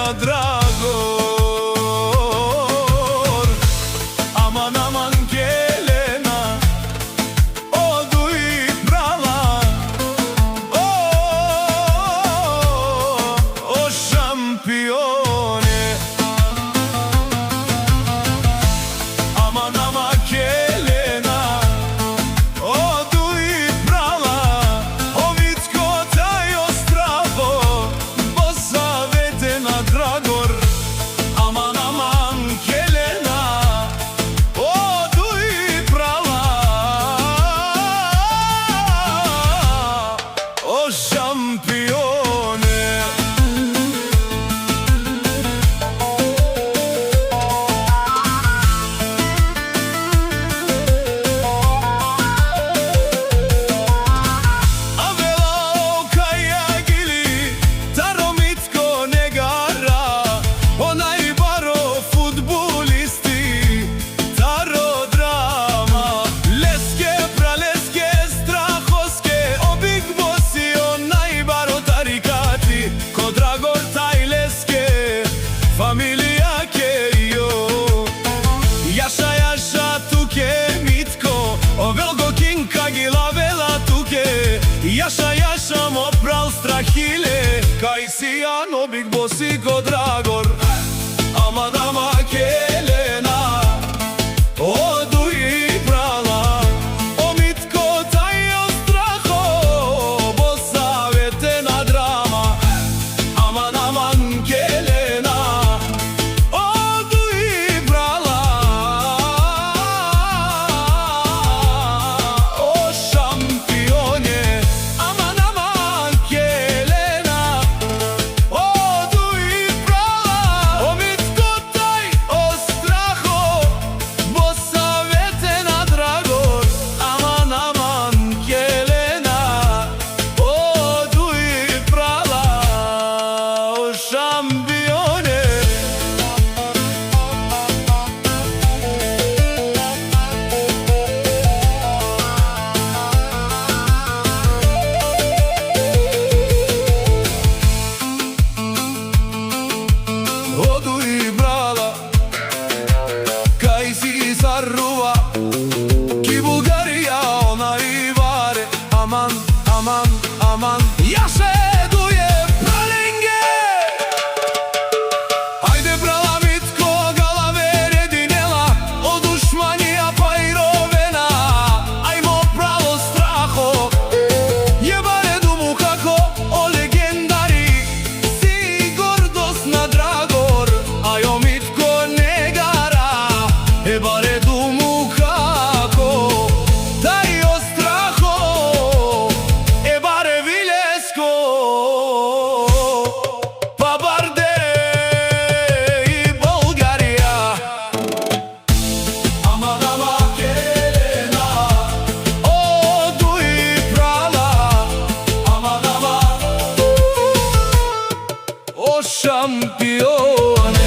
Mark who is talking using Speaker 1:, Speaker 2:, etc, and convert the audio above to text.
Speaker 1: na Dragor. Aman aman Kelena, odu i prala. O šampione. Aman aman Kelena, odu i prala. O Mitko taj ostravo, Bosavete na Dragor. Aman aman Kelena, odu i prala. O šampione. Familija Kejo, Jaša Jaša tuke Mitko, o Velgo Kinka Gila Vela tuke, Jaša Jaša mopral strahile, kaj si Jano Big Bosi ko Dragor. Aman aman Kelena, odu i prala. O Mitko taj ostraho, Bosavete na drama. Aman aman Kelena, odu i prala. O šampione. Aman aman Kelena, odu i prala. O Mitko taj ostraho, Bosavete na Dragor. Aman aman Kelena, odu i prala. O šampione. Odu i brala, kaj si zarува, ки Булгарија она и варе. Aman aman aman, Jaše duje pralinge. Ajde brala Mitko, galave redinela, o dušmanија pa i rovena. Ajmo pravo straho, jebare dumu kako o legendaри, si гордост на Dragor. Ајо Mitko не гара, ебаре думу како тај острахо, ебаре Вилеско, па барде и Българија. Aman aman Kelena, odu i prala. Aman aman, o šampione.